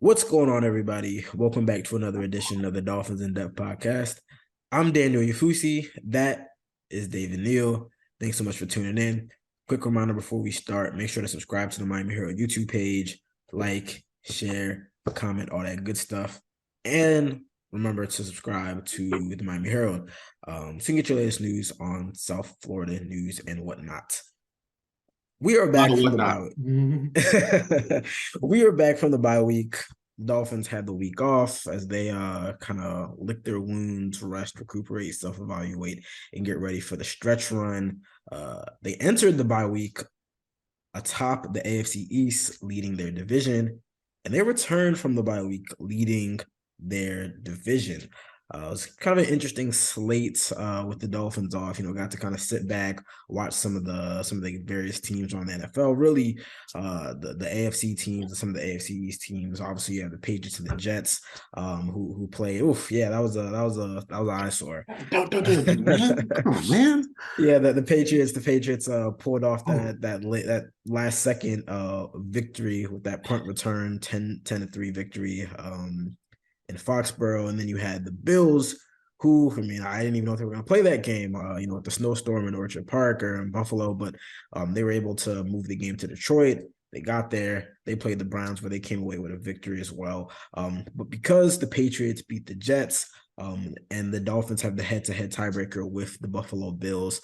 What's going on, everybody? Welcome back to another edition of the Dolphins In Depth podcast. I'm Daniel Oyefusi. That is David Neal. Thanks so much for tuning in. Quick reminder before we start, make sure to subscribe to the Miami Herald YouTube page, like, share, comment, all that good stuff. And remember to subscribe to the Miami Herald so you can get your latest news on South Florida news and whatnot. We are back from the bye week. We are back from the bye week. Dolphins had the week off as they kind of lick their wounds, rest, recuperate, self-evaluate, and get ready for the stretch run. They entered the bye week atop the AFC East, leading their division, and they returned from the bye week leading their division. It was kind of an interesting slate with the Dolphins off. Got to kind of sit back, watch some of the various teams on the NFL. Really, the AFC teams and some of the AFC East teams. Obviously, you have the Patriots and the Jets, who play. Oof, yeah, that was an eyesore. Don't do it, man. Come on, man. Yeah, the Patriots pulled off that last second victory with that punt return, 10-3 victory. In Foxborough, and then you had the Bills, who, I didn't even know if they were going to play that game, with the snowstorm in Orchard Park or in Buffalo, but they were able to move the game to Detroit. They got there. They played the Browns, where they came away with a victory as well. But because the Patriots beat the Jets, and the Dolphins have the head-to-head tiebreaker with the Buffalo Bills,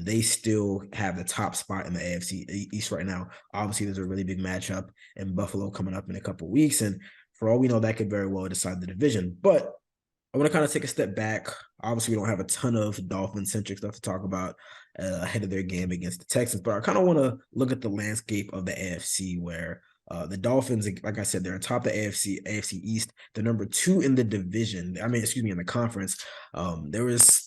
they still have the top spot in the AFC East right now. Obviously, there's a really big matchup in Buffalo coming up in a couple of weeks, and for all we know, that could very well decide the division. But I want to kind of take a step back. Obviously, we don't have a ton of Dolphin-centric stuff to talk about ahead of their game against the Texans, but I kind of want to look at the landscape of the AFC, where the Dolphins, like I said, they're atop the AFC East. They're number 2 in the division. In the conference. There was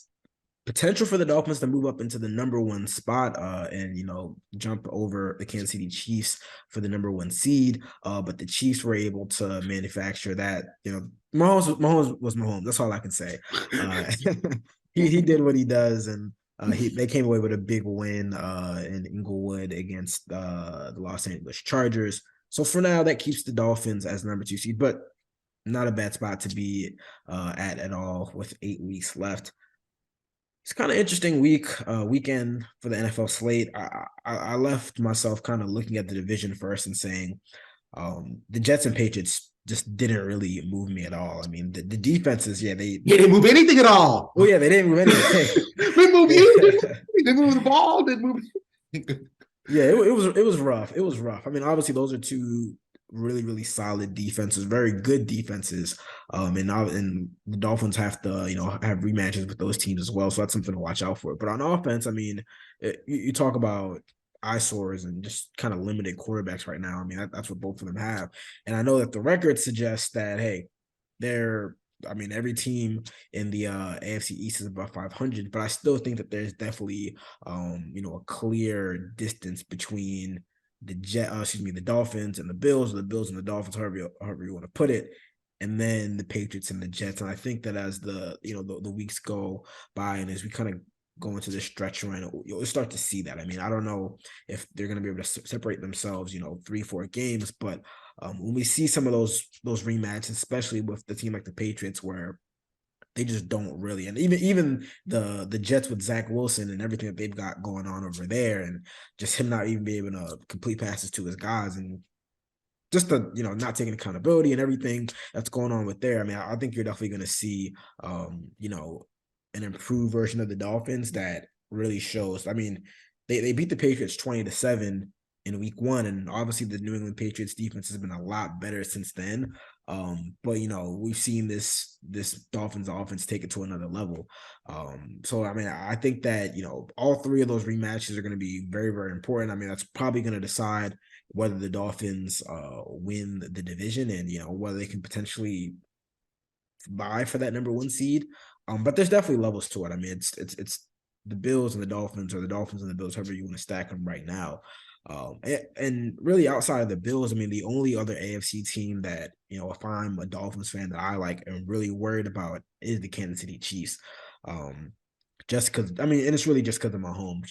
potential for the Dolphins to move up into the number 1 spot and jump over the Kansas City Chiefs for the number 1 seed. But the Chiefs were able to manufacture that. Mahomes was Mahomes. That's all I can say. He did what he does, and they came away with a big win in Inglewood against the Los Angeles Chargers. So for now, that keeps the Dolphins as number 2 seed, but not a bad spot to be at all with 8 weeks left. It's kind of interesting weekend for the NFL slate. I left myself kind of looking at the division first and saying the Jets and Patriots just didn't really move me at all. The defenses, they didn't move anything at all. Oh yeah, they didn't move anything. They moved you. They didn't move the ball. Didn't move. Yeah, it was rough. It was rough. Obviously those are two really, really solid defenses, very good defenses. And the Dolphins have to, have rematches with those teams as well. So that's something to watch out for. But on offense, you talk about eyesores and just kind of limited quarterbacks right now. That's what both of them have. And I know that the record suggests that, hey, every team in the AFC East is above 500, but I still think that there's definitely, a clear distance between the Dolphins and the Bills, or the Bills and the Dolphins, however you want to put it, and then the Patriots and the Jets. And I think that as the weeks go by and as we kind of go into this stretch run, you'll start to see that. I don't know if they're going to be able to separate themselves, 3-4 games, but when we see some of those rematches, especially with the team like the Patriots, where they just don't really, and even the Jets with Zach Wilson and everything that they've got going on over there, and just him not even being able to complete passes to his guys, and just the not taking accountability and everything that's going on with there. I think you're definitely going to see an improved version of the Dolphins that really shows. They beat the Patriots 20-7 in week 1, and obviously the New England Patriots defense has been a lot better since then. But we've seen this Dolphins offense take it to another level. So I think that all 3 of those rematches are going to be very, very important. That's probably going to decide whether the Dolphins win the division, and whether they can potentially vie for that number 1 seed. But there's definitely levels to it. It's the Bills and the Dolphins, or the Dolphins and the Bills, however you want to stack them right now. And really outside of the Bills, the only other AFC team that, if I'm a Dolphins fan that I like and really worried about is the Kansas City Chiefs. Just because, and it's really just because of Mahomes.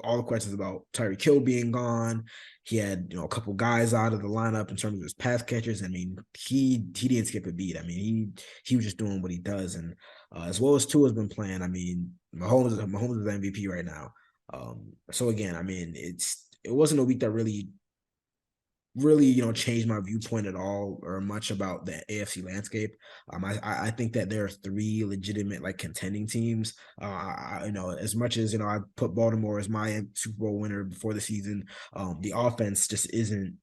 all the questions about Tyreek Hill being gone. He had, a couple guys out of the lineup in terms of his pass catchers. I mean, he didn't skip a beat. I mean, he was just doing what he does, and as well as Tua's been playing. I mean, Mahomes is MVP right now. So again, I mean, it wasn't a week that really changed my viewpoint at all or much about the AFC landscape. I think that there are three legitimate like contending teams. As much as I put Baltimore as my Super Bowl winner before the season, the offense just isn't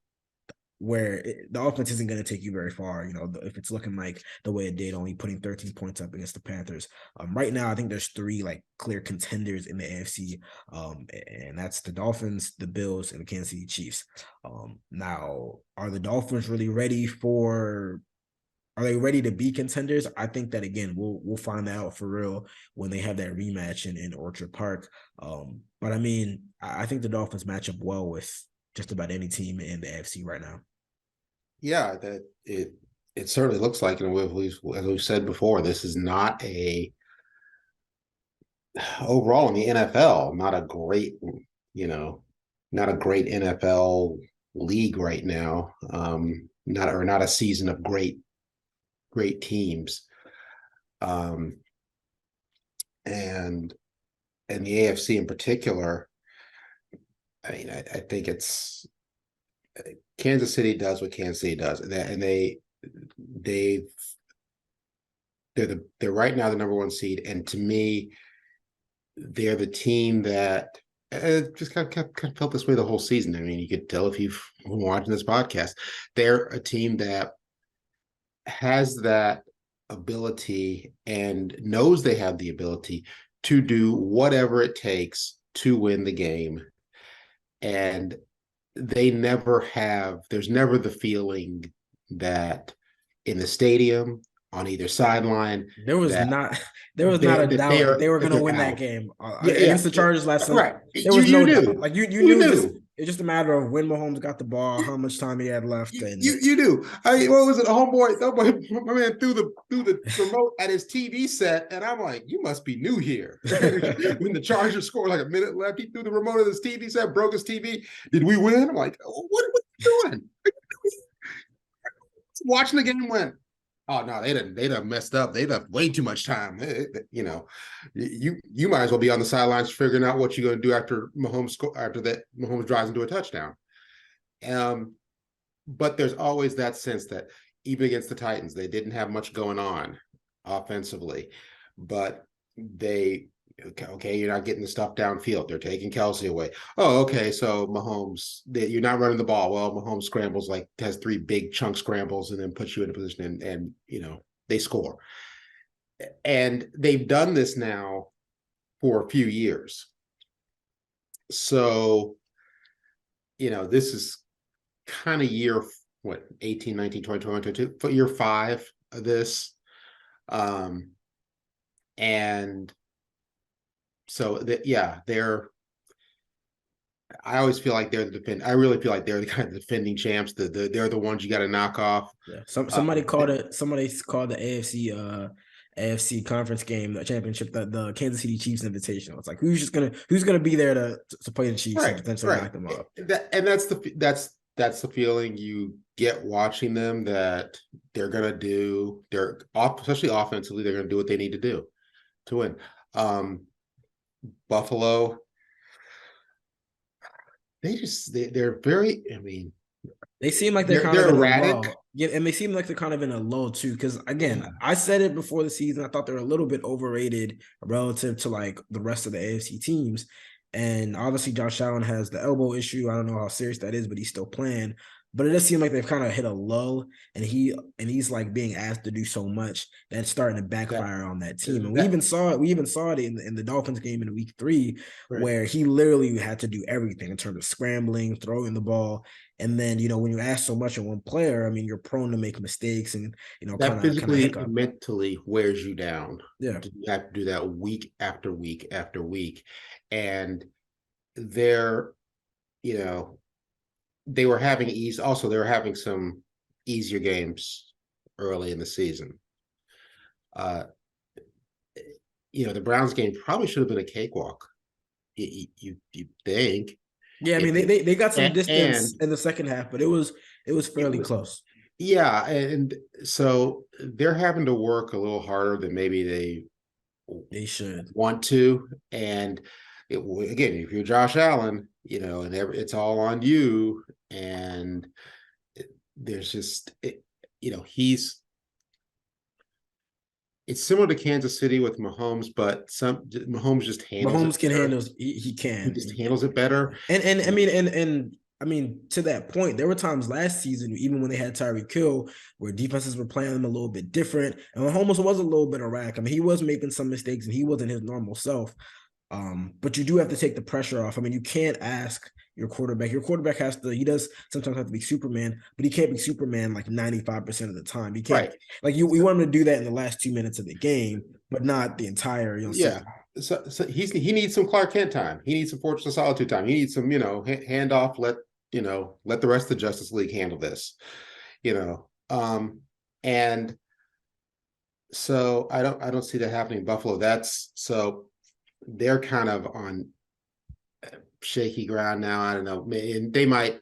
the offense isn't going to take you very far. If it's looking like the way it did, only putting 13 points up against the Panthers. Right now, I think there's three like clear contenders in the AFC, and that's the Dolphins, the Bills, and the Kansas City Chiefs. Now, are the Dolphins really ready for? Are they ready to be contenders? I think that again, we'll find that out for real when they have that rematch in Orchard Park. But I mean, I think the Dolphins match up well with just about any team in the AFC right now. Yeah, that it certainly looks like, and as we've said before, this is not overall in the NFL, not a great NFL league right now. Not a season of great teams. And the AFC in particular, I mean, I think it's Kansas City does what Kansas City does, and they're right now the number one seed, and to me, they're the team that just kind of felt this way the whole season. I mean, you could tell if you've been watching this podcast, they're a team that has that ability and knows they have the ability to do whatever it takes to win the game. And there's never the feeling that in the stadium on either sideline there was not a doubt that they were going to win that game against the Chargers last Sunday. Right. There was no doubt. Knew. Like you knew. It's just a matter of when Mahomes got the ball, how much time he had left, and you do. I mean, what was it? Homeboy, my man threw the remote at his TV set, and I'm like, you must be new here. When the Chargers scored like a minute left, he threw the remote at his TV set, broke his TV. Did we win? I'm like, what are you doing? Watching the game went. Oh no, they done messed up. They left way too much time. You might as well be on the sidelines figuring out what you're going to do after Mahomes drives into a touchdown. But there's always that sense that even against the Titans, they didn't have much going on offensively, but you're not getting the stuff downfield. They're taking Kelsey away. Oh, okay. So Mahomes, you're not running the ball. Well, Mahomes scrambles, has three big chunk scrambles and then puts you in a position and they score. And they've done this now for a few years. So, this is kind of year, 18, 19, 20, 22, for year 5 of this. And so I always feel like they're I really feel like they're the kind of defending champs. They're the ones you got to knock off. Yeah. Somebody called the AFC conference game, the championship, the Kansas City Chiefs Invitational. It's like who's gonna be there to play the Chiefs and potentially knock them off. That's the feeling you get watching them, that they're gonna do. They're especially offensively, they're gonna do what they need to do to win. Buffalo, they're very, I mean, they seem like they're erratic. Yeah, and they seem like they're kind of in a lull too. Because again, I said it before the season, I thought they were a little bit overrated relative to like the rest of the AFC teams. And obviously Josh Allen has the elbow issue. I don't know how serious that is, but he's still playing. But it does seem like they've kind of hit a lull, and he's like being asked to do so much that's starting to backfire on that team. And we even saw it in the Dolphins game in week 3, where he literally had to do everything in terms of scrambling, throwing the ball. And then, when you ask so much of one player, I mean, you're prone to make mistakes and, that physically and mentally wears you down. Yeah. You have to do that week after week after week. And they're, they were having some easier games early in the season. The Browns game probably should have been a cakewalk You think Yeah, I mean if they got some and distance in the second half, but it was it fairly was close. yeah, and so they're having to work a little harder than maybe they They should. want to. And again, if you're Josh Allen, and it's all on you, and there's just he's it's similar to Kansas City with Mahomes, but Mahomes just handles it Mahomes can better. handle. He He can. just handles it better. And I mean and I mean to that point, there were times last season, even when they had Tyreek Hill, where defenses were playing them a little bit different, and Mahomes was a little bit erratic. I mean, he was making some mistakes, and he wasn't his normal self. But you do have to take the pressure off. I mean, you can't ask your quarterback. Your quarterback he does sometimes have to be Superman, but he can't be Superman like 95% of the time. He can't, Right. like we want him to do that in the last 2 minutes of the game, but not the entire, Yeah. second. So he needs some Clark Kent time. He needs some Fortress of Solitude time. He needs some, handoff. Let the rest of the Justice League handle this. You know. And so I don't see that happening in Buffalo. That's so they're kind of on shaky ground now. I don't know. And they might,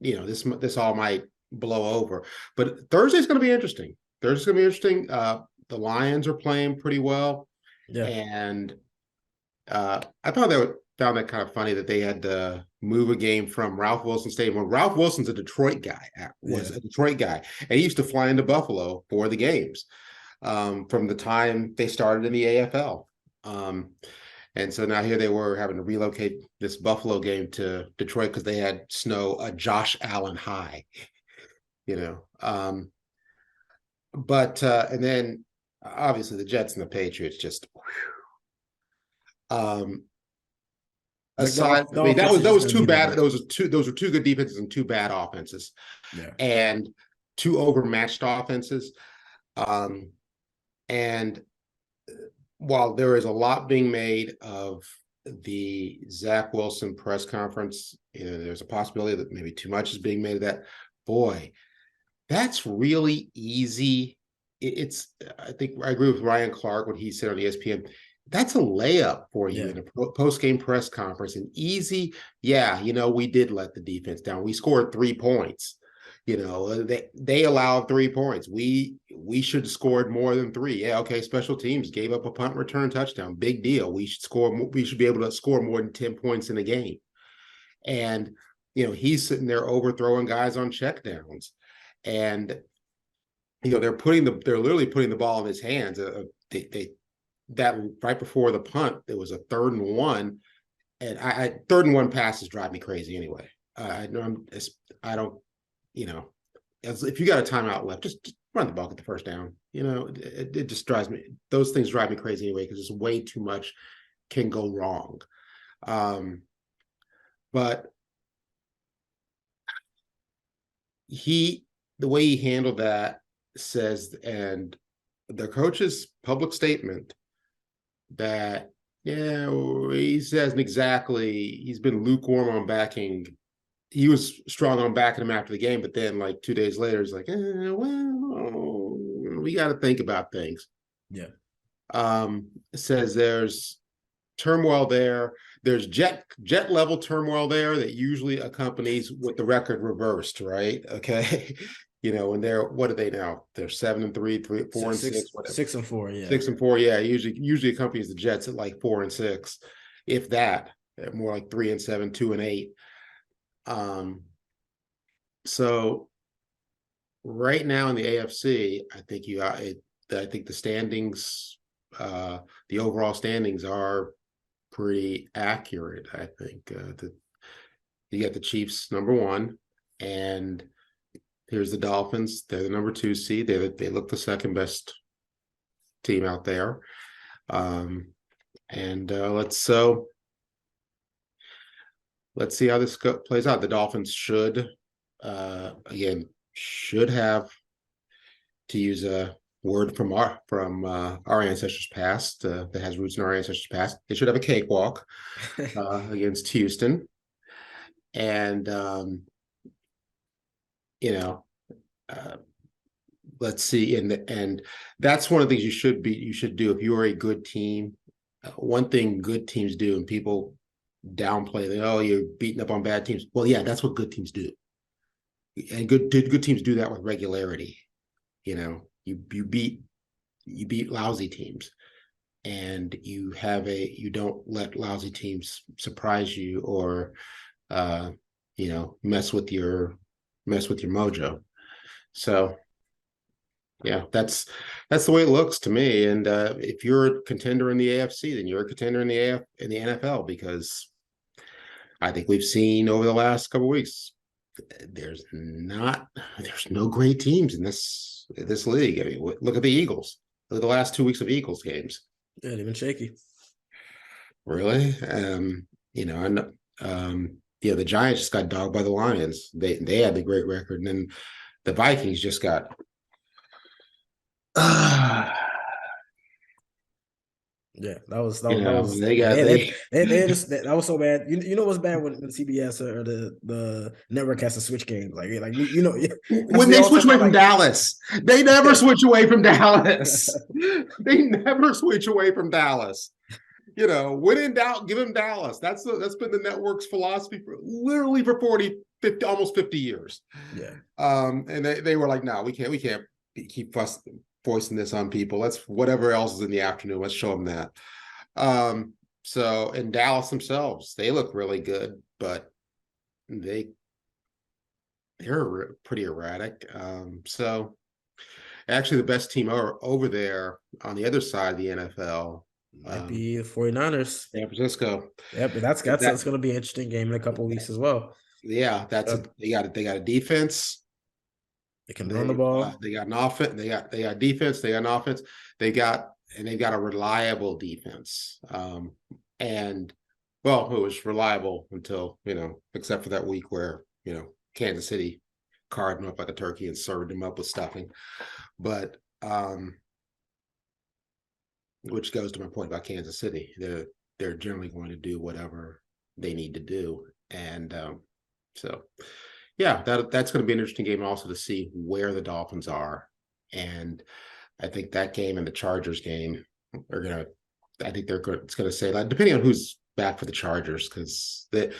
this all might blow over. But Thursday's going to be interesting. Thursday's going to be interesting. The Lions are playing pretty well, Yeah. and I found that kind of funny that they had to move a game from Ralph Wilson Stadium. Well, Ralph Wilson's a Detroit guy, was Yeah. a Detroit guy, and he used to fly into Buffalo for the games from the time they started in the AFL. And so now here they were having to relocate this Buffalo game to Detroit because they had snow, a Josh Allen high, you know. But and then obviously the Jets and the Patriots just Like aside. the I mean, offense is that just was going to two be that bad. good. Those were two good defenses and two bad offenses, Yeah. and two overmatched offenses. Um, and while there is a lot being made of the Zach Wilson press conference, there's a possibility that maybe too much is being made of that. Boy, that's really easy. It's I think I agree with Ryan Clark when he said on ESPN. That's a layup for you Yeah. in a post-game press conference. An easy, yeah, we did let the defense down. We scored 3 points. They allowed 3 points. We should have scored more than three. Yeah, okay. Special teams gave up a punt return touchdown. Big deal. We should score. We should be able to score more than 10 points in a game. And he's sitting there overthrowing guys on checkdowns, and they're literally putting the ball in his hands. That right before the punt, it was a 3rd and 1, and I 3rd and 1 passes drive me crazy anyway. I don't, if you got a timeout left, just run the ball, get the first down. It just drives me. Those things drive me crazy anyway because it's way too much can go wrong. But the way he handled that says, and the coach's public statement that, yeah, he hasn't exactly, he's been lukewarm on backing. He was strong on backing him after the game, but then like 2 days later, he's like, well, we got to think about things. Yeah. It says there's turmoil there. There's jet level turmoil there that usually accompanies with the record reversed, right? Okay. And what are they now? They're 7-3, 4-6, whatever. 6-4, yeah. 6-4, yeah. Usually accompanies the Jets at like 4-6, if that. More like 3-7, 2-8. So right now in the AFC, I think the standings, the overall standings are pretty accurate. I think you got the Chiefs number 1, and here's the Dolphins. They're the number 2 seed. They look the second best team out there. And let's see how this plays out. The Dolphins should have, to use a word from our ancestors past, that has roots in our ancestors past. They should have a cakewalk against Houston, and let's see. And that's one of the things you should do if you are a good team. One thing good teams do, and people downplay that. Oh, you're beating up on bad teams. Well, yeah, that's what good teams do, and good teams do that with regularity. You beat lousy teams, and you don't let lousy teams surprise you or uh, mess with your mojo. So yeah, that's the way it looks to me. And if you're a contender in the AFC, then you're a contender in the NFL, because I think we've seen over the last couple of weeks there's no great teams in this league. I mean, look at the Eagles. Look at the last 2 weeks of Eagles games. Yeah, they've been shaky. Really, and the Giants just got dogged by the Lions. They had the great record, and then the Vikings just got. Yeah, that was they yeah, got they just that was so bad. You know what's bad when CBS or the network has to switch games, when they switch away from Dallas. They never switch away from Dallas. They never switch away from Dallas. When in doubt, give him Dallas. That's been the network's philosophy for 40, 50, almost 50 years. Yeah. And they were like, no, we can't keep foisting this on people. Let's whatever else is in the afternoon. Let's show them that. So in Dallas themselves, they look really good, but they're pretty erratic. So actually the best team over there on the other side of the NFL might be the 49ers. San Francisco. Yeah, but that's going to be an interesting game in a couple of weeks as well. Yeah, they got a defense. They can run the ball. They got an offense. They got defense. They got an offense. They've got a reliable defense. And well, it was reliable until except for that week where Kansas City carved him up like a turkey and served him up with stuffing. But which goes to my point about Kansas City. They're generally going to do whatever they need to do, and so. Yeah, that's going to be an interesting game also to see where the Dolphins are. And I think that game and the Chargers game it's going to say that, depending on who's back for the Chargers, because the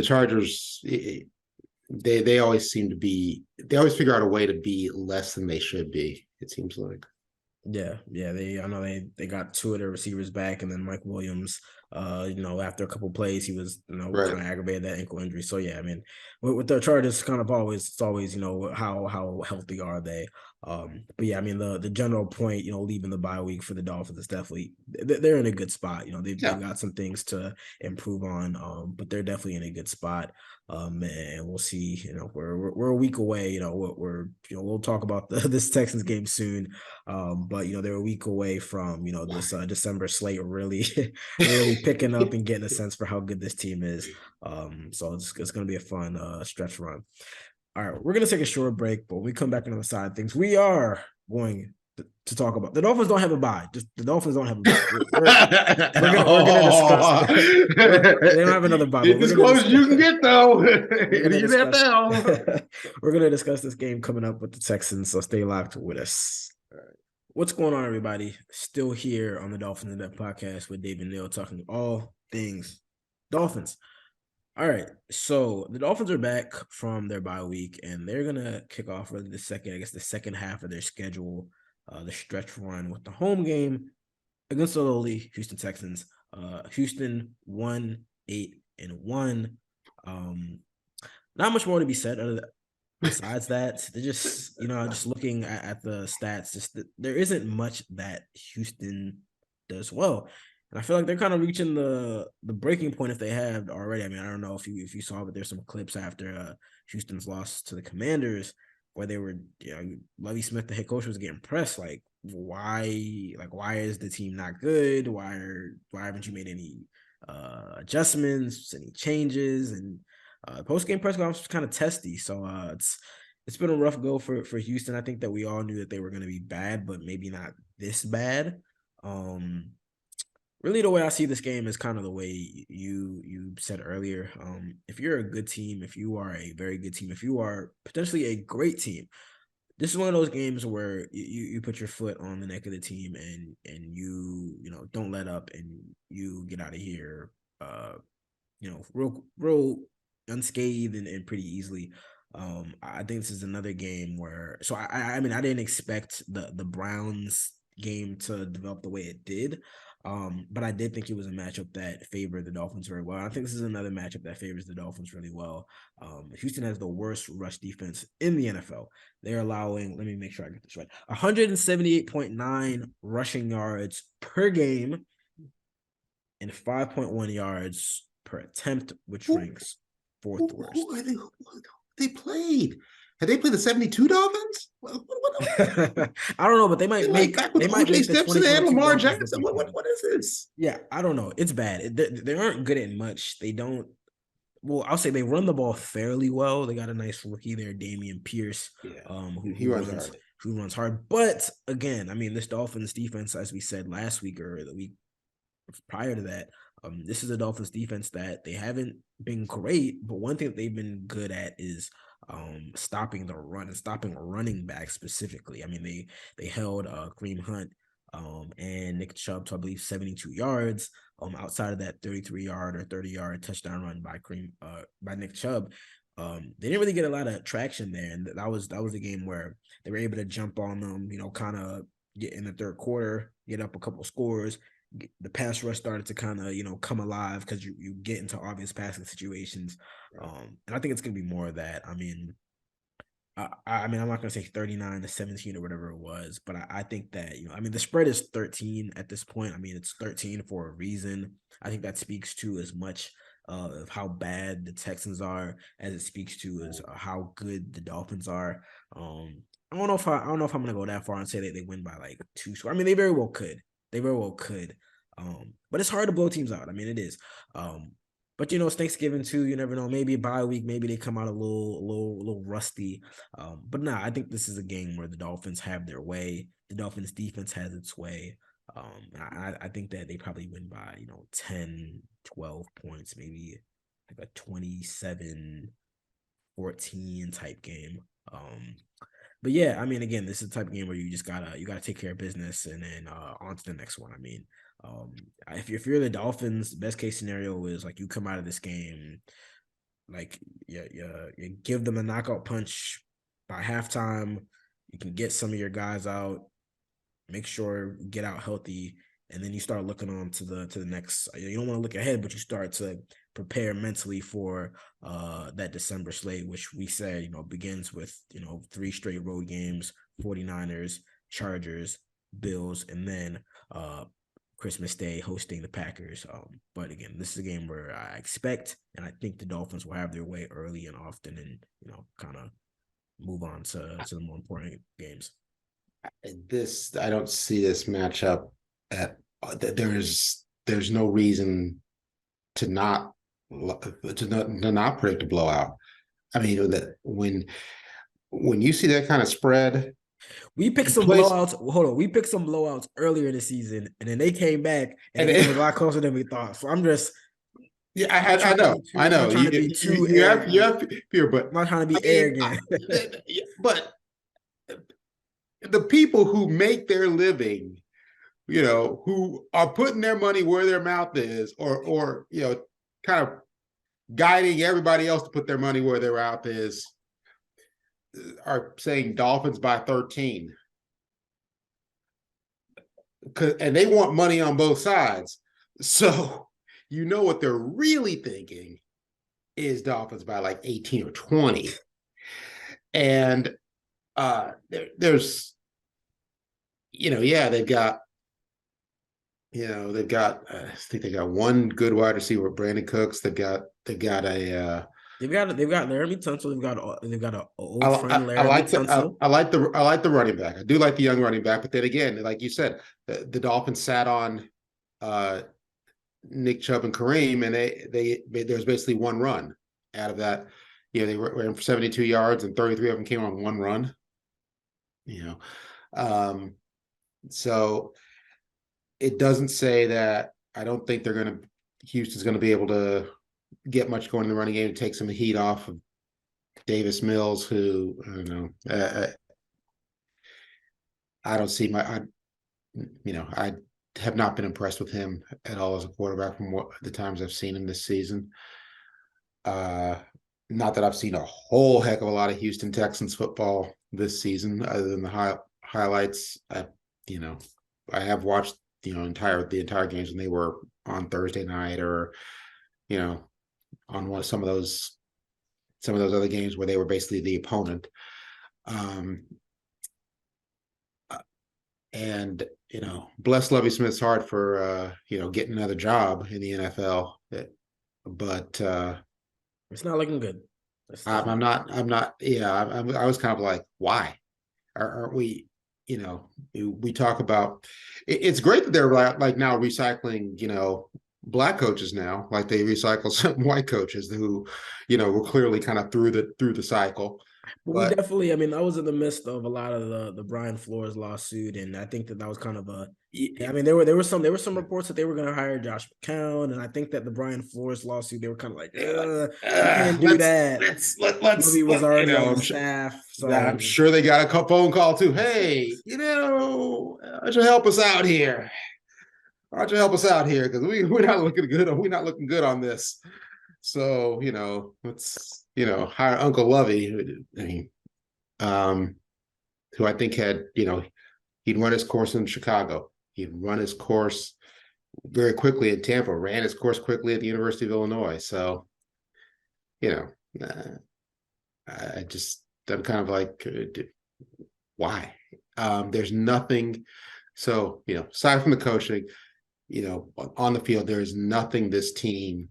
Chargers, they always figure out a way to be less than they should be, it seems like. Yeah. I know they got two of their receivers back, and then Mike Williams, after a couple of plays, he was, right. kind of aggravated that ankle injury. So yeah, I mean, with the Chargers, it's always, how healthy are they? But yeah, I mean, the general point, leaving the bye week for the Dolphins is definitely they're in a good spot. They've got some things to improve on, but they're definitely in a good spot. And we'll see. We're a week away. We'll talk about this Texans game soon. But they're a week away from this December slate really really picking up and getting a sense for how good this team is. So it's going to be a fun stretch run. All right, we're going to take a short break, but when we come back on the side of things, we are going to talk about the Dolphins don't have a bye. Just the Dolphins don't have a bye. We're gonna discuss. They don't have another bye. It's as close as you can get, though. We're gonna discuss this game coming up with the Texans, so stay locked with us. All right. What's going on, everybody? Still here on the Dolphins In Depth podcast with David Neal, talking all things Dolphins. All right, so the Dolphins are back from their bye week, and they're gonna kick off really the second half of their schedule, the stretch run with the home game against the lowly Houston Texans. Houston 1-8-1. Not much more to be said besides that. They're just just looking at the stats. There isn't much that Houston does well. And I feel like they're kind of reaching the breaking point if they have already. I mean, I don't know if you saw, but there's some clips after Houston's loss to the Commanders where they were, Lovie Smith, the head coach, was getting pressed. Why is the team not good? Why haven't you made any adjustments, any changes? And post-game press conference was kind of testy. So it's been a rough go for Houston. I think that we all knew that they were going to be bad, but maybe not this bad. Really, the way I see this game is kind of the way you said earlier. If you're a good team, if you are a very good team, if you are potentially a great team, this is one of those games where you put your foot on the neck of the team and you don't let up and you get out of here, real unscathed and pretty easily. I think this is another game where, so I mean, I didn't expect the Browns game to develop the way it did. But I did think it was a matchup that favored the Dolphins very well. I think this is another matchup that favors the Dolphins really well. Houston has the worst rush defense in the NFL. They're allowing, let me make sure I get this right, 178.9 rushing yards per game and 5.1 yards per attempt, which ranks fourth worst. Who are they played? Have they played the 72 Dolphins? I don't know, but they might make back with they might OJ make the Simpson and 2022 Lamar Dolphins Jackson. What is this? Yeah, I don't know. It's bad. They aren't good at much. They don't. Well, I'll say they run the ball fairly well. They got a nice rookie there, Damian Pierce, who runs hard. But again, I mean, this Dolphins defense, as we said last week or the week prior to that, this is a Dolphins defense that they haven't been great, but one thing that they've been good at is stopping the run and stopping running back specifically. I mean, they held Kareem Hunt and Nick Chubb to, I believe, 72 yards. Outside of that 33-yard or 30-yard touchdown run by Nick Chubb, they didn't really get a lot of traction there, and that was the game where they were able to jump on them, kind of get in the third quarter, get up a couple scores. The pass rush started to kind of come alive because you get into obvious passing situations, and I think it's gonna be more of that. I mean, I'm not gonna say 39-17 or whatever it was, but I think that I mean the spread is 13 at this point. I mean it's 13 for a reason. I think that speaks to as much of how bad the Texans are as it speaks to as how good the Dolphins are. I don't know if I'm gonna go that far and say that they win by like 2 scores. I mean they very well could. But it's hard to blow teams out. I mean it is. But it's Thanksgiving too. You never know. Maybe a bye week. Maybe they come out a little rusty. But I think this is a game where the Dolphins have their way. The Dolphins defense has its way. I think that they probably win by 10, 12 points, maybe like a 27-14 type game. But yeah, I mean, again, this is the type of game where you just gotta take care of business and then on to the next one. I mean, if you're the Dolphins, the best case scenario is like you come out of this game, like you give them a knockout punch by halftime. You can get some of your guys out, make sure get out healthy, and then you start looking on to the next. You don't want to look ahead, but you start to prepare mentally for that December slate, which we said begins with 3 straight road games: 49ers, Chargers, Bills, and then Christmas Day hosting the Packers. But again, this is a game where I expect and I think the Dolphins will have their way early and often, and kind of move on to the more important games. I don't see this matchup at. There's no reason to not predict a blowout. I mean, that when you see that kind of spread. We picked some blowouts. Hold on, we picked some blowouts earlier this season, and then they came back, and it was a lot closer than we thought. So I'm just, I know. I'm not trying to be fear, but I'm not trying to be arrogant. But the people who make their living, who are putting their money where their mouth is, or kind of guiding everybody else to put their money where their mouth is, are saying Dolphins by 13. And they want money on both sides. So what they're really thinking is Dolphins by like 18 or 20. And there's they've got I think they got one good wide receiver, Brandon Cooks. They've got a They've got Laramie Tunsil. They've got an old friend, Laramie Tunsil. I like the running back. I do like the young running back, but then again, like you said, the Dolphins sat on Nick Chubb and Kareem, and there was basically one run out of that. They ran for 72 yards, and 33 of them came on one run. So it doesn't say that. I don't think Houston's going to be able to get much going in the running game to take some heat off of Davis Mills, who I don't know. I don't see have not been impressed with him at all as a quarterback from what the times I've seen him this season. Uh, Not that I've seen a whole heck of a lot of Houston Texans football this season, other than the highlights. You know, I have watched the entire games when they were on Thursday night, or on some of those other games where they were basically the opponent. Um, and bless Lovie Smith's heart for getting another job in the NFL. But It's not looking good. I'm not. Yeah, I was kind of like, why aren't we? We talk about. It's great that they're like now recycling. Black coaches now, like they recycle some white coaches who, were clearly kind of through the cycle. But we But definitely, I mean, I was in the midst of a lot of the Brian Flores lawsuit, and I think that was kind of a. Yeah, I mean, there were some reports that they were going to hire Josh McCown, and I think that the Brian Flores lawsuit, they were kind of like, you can't do that. Lovey was already on the staff, I'm so sure they got a phone call too. Hey, why don't you help us out here? Why don't you help us out here? Because we're not looking good. We're not looking good on this. So, let's, hire Uncle Lovey. I mean, who I think had, he'd run his course in Chicago. He'd run his course very quickly in Tampa, ran his course quickly at the University of Illinois. So, I'm kind of like, why? There's nothing. So, aside from the coaching, on the field, there is nothing this team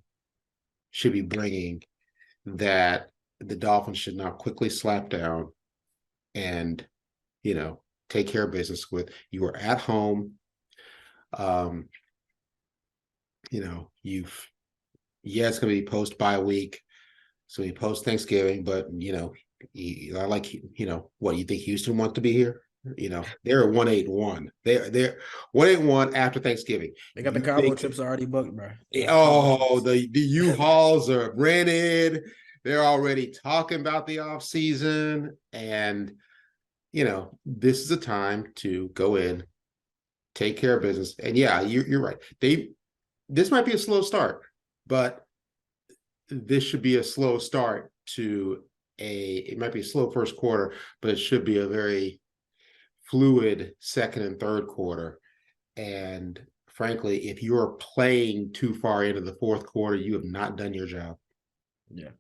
should be bringing that the Dolphins should not quickly slap down and, take care of business with. You are at home. It's going to be post bye week. So you post Thanksgiving, but, I like, what you think Houston wants to be here? They're 1-8-1. They're 1-8-1 after Thanksgiving. they got the combo trips already booked, bro. The U-Hauls are rented. They're already talking about the off season, and this is a time to go in, take care of business. And yeah, you're right. This might be a slow start, but this should be a slow start to it might be a slow first quarter, but it should be a very fluid second and third quarter. And frankly, if you're playing too far into the fourth quarter, you have not done your job. Yeah.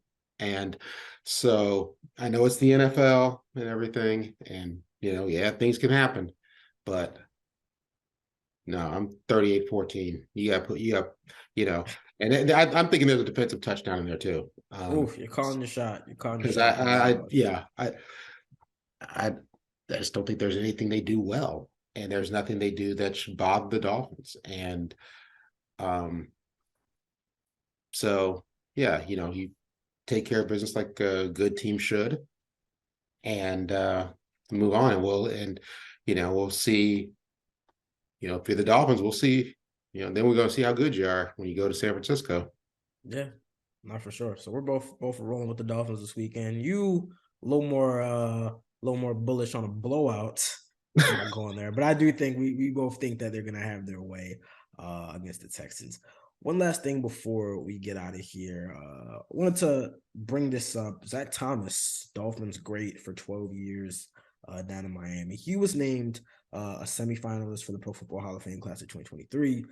And so I know it's the NFL and everything, and things can happen, but no, I'm 38-14. And I'm thinking there's a defensive touchdown in there too. You're calling the shot. You're calling the Because shot. I just don't think there's anything they do well, and there's nothing they do that should bother the Dolphins. And so yeah, you take care of business like a good team should, and move on. And we'll see. If you're the Dolphins, we'll see. Then we're going to see how good you are when you go to San Francisco. Yeah, not for sure. So we're both rolling with the Dolphins this weekend. You a little more bullish on a blowout. I'm not going there, but I do think we both think that they're gonna have their way against the Texans. One last thing before we get out of here, I wanted to bring this up. Zach Thomas, Dolphins great for 12 years down in Miami. He was named a semifinalist for the Pro Football Hall of Fame class of 2023.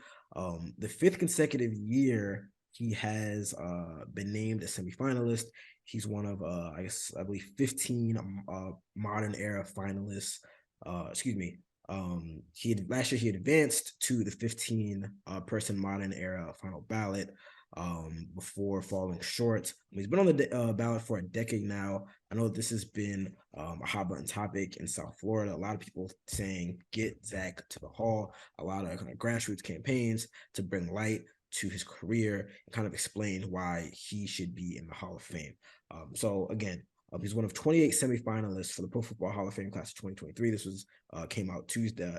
The fifth consecutive year he has been named a semifinalist. He's one of, I believe 15 modern era finalists. Last year he advanced to the 15 person modern era final ballot before falling short. He's been on the ballot for a decade now. I know this has been a hot button topic in South Florida. A lot of people saying get Zach to the Hall. A lot of kind of grassroots campaigns to bring light to his career and kind of explain why he should be in the Hall of Fame. So again, he's one of 28 semifinalists for the Pro Football Hall of Fame class of 2023. This was came out Tuesday.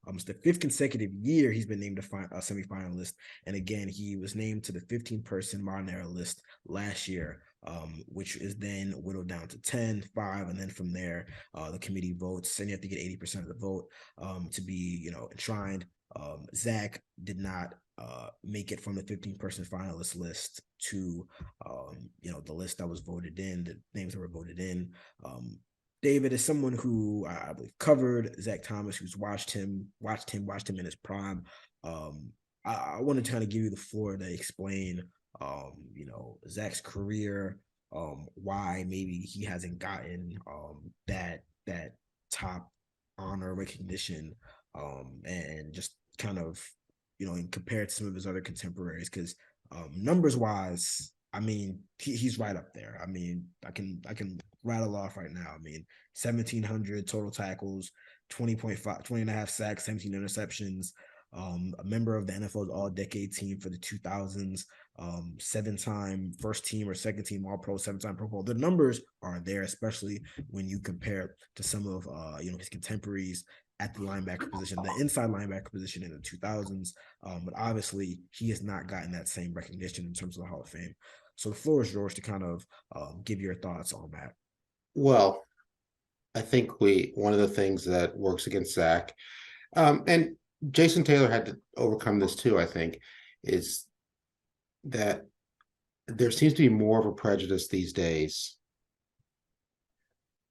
It's the fifth consecutive year he's been named a semifinalist. And again, he was named to the 15-person modern era list last year, which is then whittled down to 10, 5, and then from there, the committee votes, and you have to get 80% of the vote to be, enshrined. Zach did not make it from the 15-person finalist list to the list that was voted in, the names that were voted in. David is someone who I believe covered Zach Thomas, who's watched him in his prime. I wanted to kind of give you the floor to explain, Zach's career, why maybe he hasn't gotten that top honor recognition, and just kind of, and compared to some of his other contemporaries, because numbers wise, I mean, he's right up there. I mean, I can rattle off right now. I mean, 1,700 total tackles, 20 and a half sacks, 17 interceptions, a member of the NFL's all-decade team for the 2000s, 7-time first team or second team All-Pro, 7-time Pro Bowl. The numbers are there, especially when you compare to some of his contemporaries at the linebacker position, the inside linebacker position in the 2000s. But obviously, he has not gotten that same recognition in terms of the Hall of Fame. So the floor is yours to kind of give your thoughts on that. Well, I think one of the things that works against Zach, and Jason Taylor had to overcome this too, I think, is that there seems to be more of a prejudice these days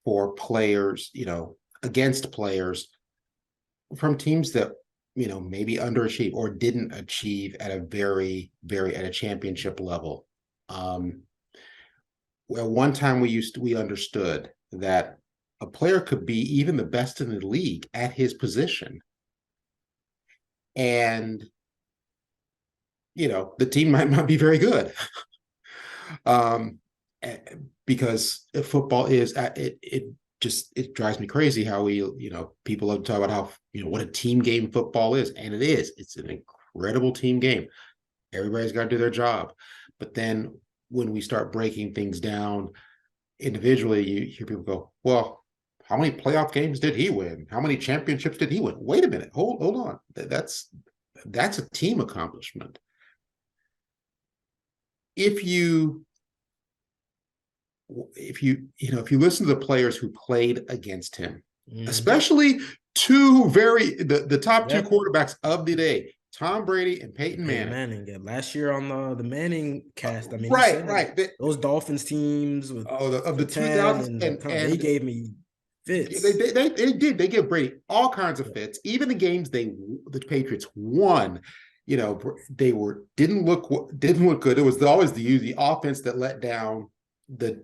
for players, against players from teams that, maybe underachieve or didn't achieve at a very, very at a championship level. Well, one time we understood that a player could be even the best in the league at his position, and the team might not be very good. Because football is it drives me crazy how people love to talk about how what a team game football is, and it's an incredible team game. Everybody's got to do their job, but then when we start breaking things down individually, you hear people go, well, how many playoff games did he win? How many championships did he win? Wait a minute, hold on, that's a team accomplishment. If you listen to the players who played against him, especially the top two quarterbacks of the day, Tom Brady and Peyton Manning. Yeah. Last year on the Manning cast, I mean, right. Those Dolphins teams with of the 2000s, and they gave me fits. They did. They gave Brady all kinds of fits. Even the games the Patriots won, they didn't look good. It was always the offense that let down the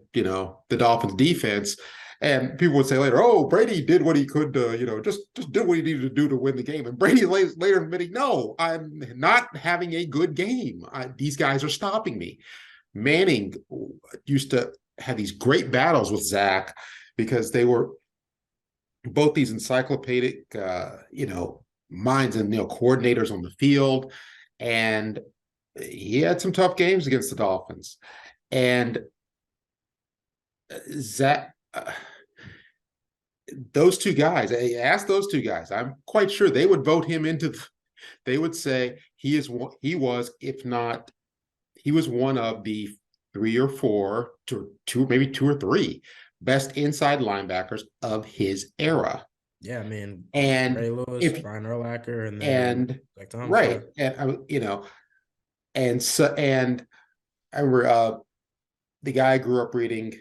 Dolphins defense. And people would say later, oh, Brady did what he could to, just did what he needed to do to win the game. And Brady later admitting, no, I'm not having a good game. These guys are stopping me. Manning used to have these great battles with Zach because they were both these encyclopedic, minds and coordinators on the field. And he had some tough games against the Dolphins. And Zach, those two guys, I asked those two guys, I'm quite sure they would vote him they would say he was one of the 3 or 4 to two, maybe 2 or 3 best inside linebackers of his era. Yeah, I mean, and Ray Lewis, Brian Urlacher, and right, and I remember the guy I grew up reading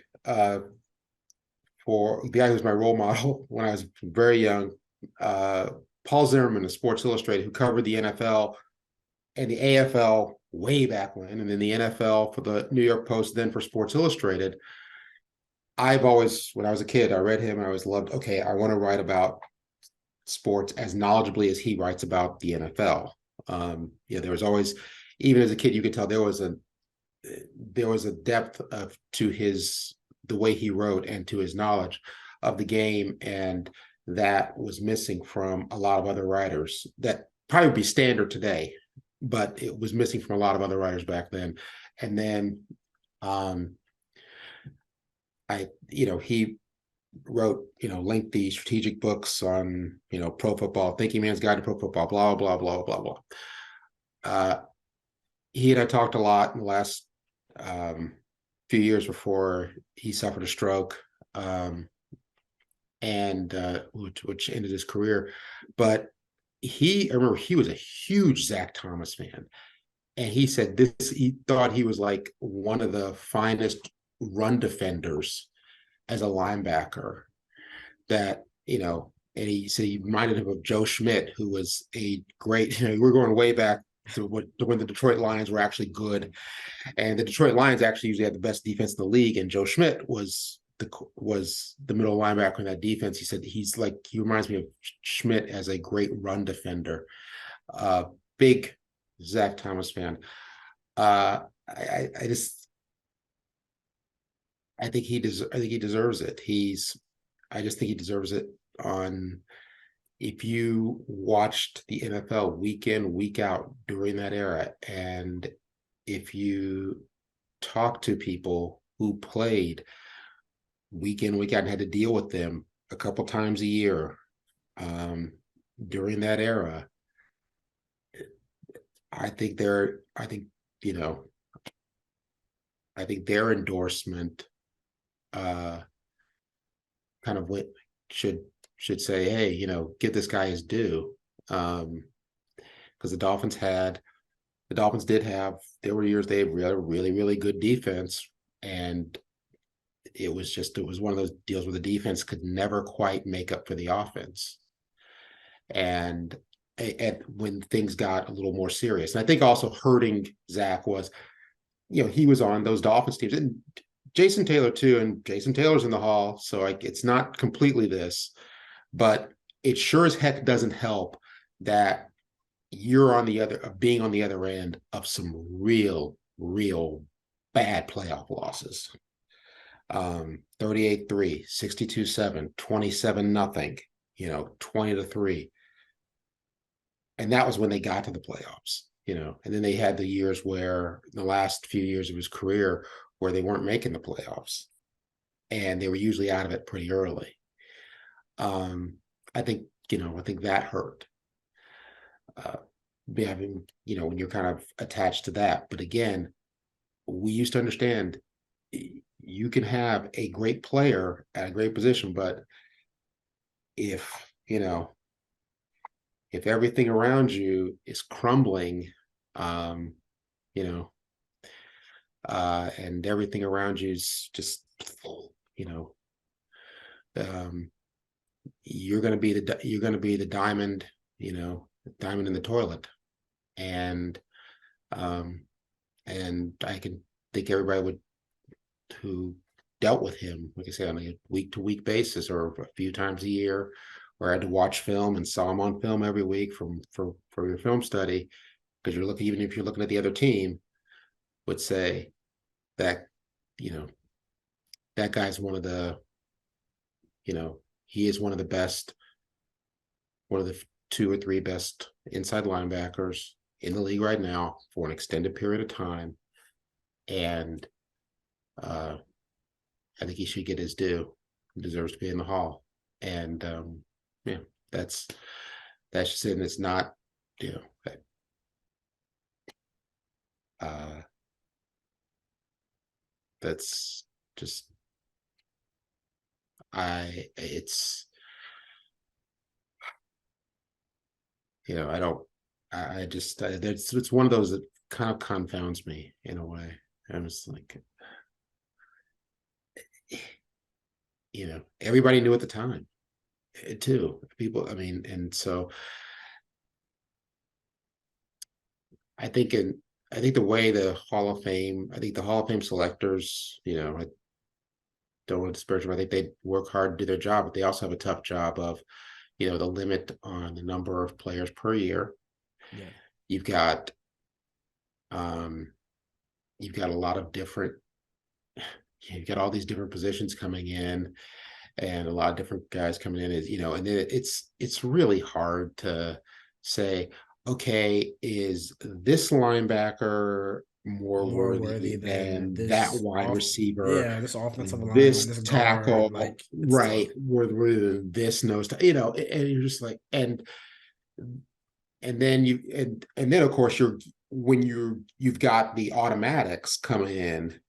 for the guy who was my role model when I was very young, Paul Zimmerman of Sports Illustrated, who covered the NFL and the AFL way back when, and then the NFL for the New York Post, then for Sports Illustrated. I've always, when I was a kid, I read him. I always loved, okay, I want to write about sports as knowledgeably as he writes about the NFL. There was always, even as a kid, you could tell there was a depth to the way he wrote and to his knowledge of the game, and that was missing from a lot of other writers. That probably be standard today, but it was missing from a lot of other writers back then. And then he wrote, lengthy strategic books on, pro football, Thinking Man's Guide to Pro Football, blah, blah, blah, blah, blah. He and I talked a lot in the last few years before he suffered a stroke, and which ended his career. But I remember he was a huge Zach Thomas fan. And he said he thought he was like one of the finest run defenders as a linebacker that, and he said he reminded him of Joe Schmidt, who was a great, we're going way back to when the Detroit Lions were actually good. And the Detroit Lions actually usually had the best defense in the league. And Joe Schmidt was the middle linebacker in that defense. He said he reminds me of Schmidt as a great run defender. Big Zach Thomas fan. I just I think he deserves it. I just think he deserves it. On If you watched the NFL week in, week out during that era, and if you talk to people who played week in, week out and had to deal with them a couple times a year during that era, I think their endorsement kind of should say, hey, give this guy his due. Because the Dolphins there were years they had really, really good defense. And it was one of those deals where the defense could never quite make up for the offense. And when things got a little more serious, and I think also hurting Zach was, he was on those Dolphins teams, and Jason Taylor too, and Jason Taylor's in the Hall, so it's not completely this, but it sure as heck doesn't help that you're being on the other end of some real, real bad playoff losses. 38-3, 62-7, 27-0, 20-3. And that was when they got to the playoffs, and then they had the years where the last few years of his career where they weren't making the playoffs and they were usually out of it pretty early. I think that hurt. Having, when you're kind of attached to that. But again, we used to understand you can have a great player at a great position, but if everything around you is crumbling, and everything around you is just, you're going to be the diamond, diamond in the toilet. And I can think everybody who dealt with him, like I said, on a week-to-week basis or a few times a year, or had to watch film and saw him on film every week for your film study, because even if you're looking at the other team, would say that, that guy's one of the, he is one of the best, one of the 2 or 3 best inside linebackers in the league right now for an extended period of time. And I think he should get his due. He deserves to be in the Hall. And that's just it. And it's not, that's just, it's, it's one of those that kind of confounds me in a way. I'm just like, everybody knew at the time too. People, and so I think the way the Hall of Fame selectors, I don't want to disparage them. I think they work hard to do their job, but they also have a tough job of, the limit on the number of players per year. Yeah. You've got a lot of different, you've got all these different positions coming in and a lot of different guys coming in, and then it's really hard to say, okay, is this linebacker more worthy than that wide receiver? Yeah, this offensive lineman, This this guard, tackle, like, right, worthy than this nose tackle, and you're just like, and then then of course you've got the automatics coming in,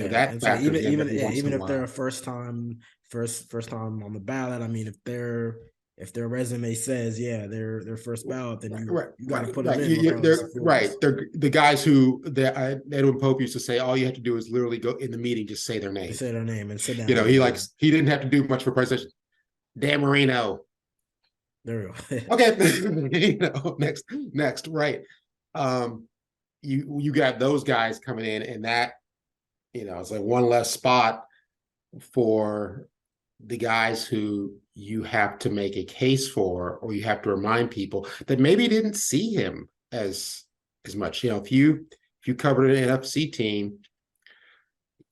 that so factors in even every once in even a if they're while. a first time on the ballot, if they're if their resume says, yeah, they're first ballot, then you got to put them right. in regardless of who it is. They're the guys who Edwin Pope used to say, all you have to do is literally go in the meeting, just say their Just name. say their name and sit You down. know, he didn't have to do much for presentation. Dan Marino. There we go. Okay, next, right. You got those guys coming in, and that, it's like one less spot for the guys who you have to make a case for, or you have to remind people that maybe didn't see him as much. If you covered an NFC team,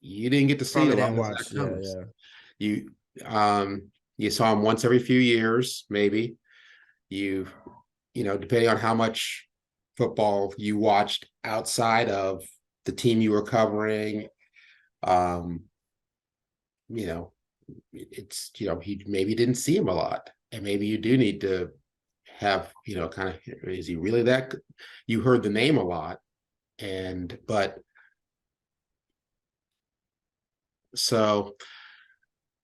you didn't get to see Probably a lot didn't of watch. Zach Yeah, Thomas. yeah. You you saw him once every few years, maybe. Depending on how much football you watched outside of the team you were covering, it's, he maybe didn't see him a lot. And maybe you do need to have, kind of, is he really that good? You heard the name a lot. But so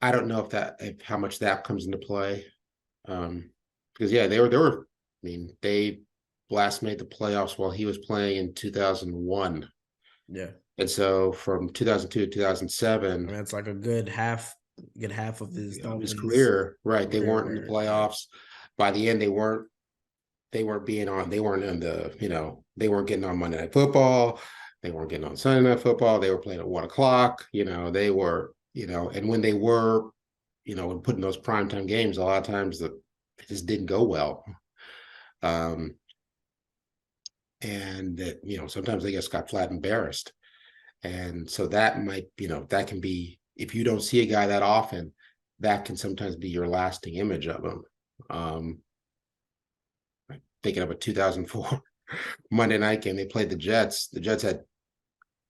I don't know if how much that comes into play. Because they were, they last made the playoffs while he was playing in 2001. Yeah. And so from 2002 to 2007, it's like a good half of his his Dolphins career, right? They weren't in the where, playoffs. By the end, they weren't being on. They weren't in they weren't getting on Monday Night Football. They weren't getting on Sunday Night Football. They were playing at 1 o'clock. They were, and when they were, when putting those primetime games, a lot of times it just didn't go well. And that, sometimes they just got flat embarrassed. And so that might, that can be, if you don't see a guy that often, that can sometimes be your lasting image of him. Thinking of a 2004 Monday night game, they played the Jets. The Jets had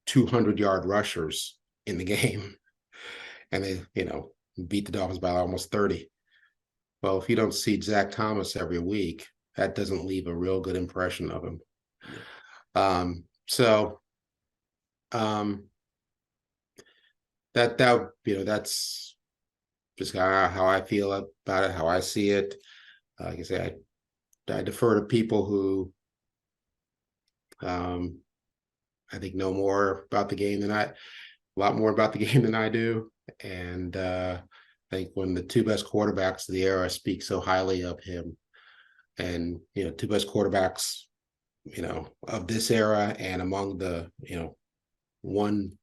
200-yard rushers in the game, and they, beat the Dolphins by almost 30. Well, if you don't see Zach Thomas every week, that doesn't leave a real good impression of him. Yeah. So that that's just how I feel about it, how I see it. Like I say, I defer to people who I think know more about the game a lot more about the game than I do. And I think when the two best quarterbacks of the era speak so highly of him, and two best quarterbacks of this era, and among the one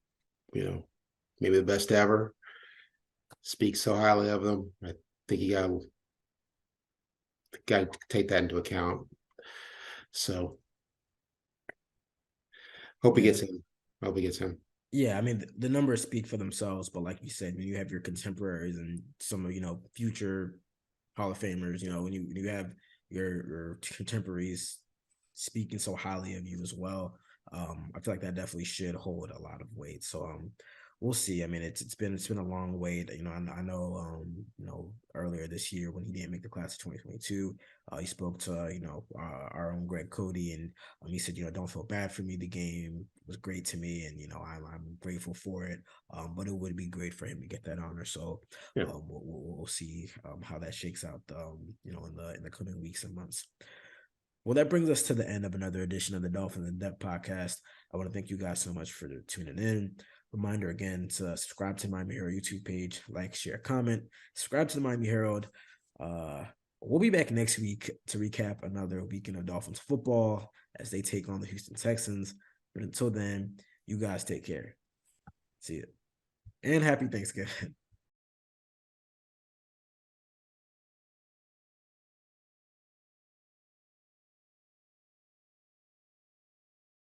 maybe the best ever, speak so highly of them, I think you got to take that into account. So hope he gets him. Yeah, the numbers speak for themselves, but like you said, when you have your contemporaries and some of future Hall of Famers, when you have your contemporaries speaking so highly of you as well, I feel like that definitely should hold a lot of weight. So we'll see. It's been a long wait. I know earlier this year when he didn't make the class of 2022, he spoke to our own Greg Cody, and he said, don't feel bad for me. The game was great to me, and I'm grateful for it. But it would be great for him to get that honor. So Yeah. We'll see how that shakes out. In the coming weeks and months. Well, that brings us to the end of another edition of the Dolphins In Depth podcast. I want to thank you guys so much for tuning in. Reminder again to subscribe to the Miami Herald YouTube page, like, share, comment, subscribe to the Miami Herald. We'll be back next week to recap another weekend of Dolphins football as they take on the Houston Texans. But until then, you guys take care. See you. And happy Thanksgiving.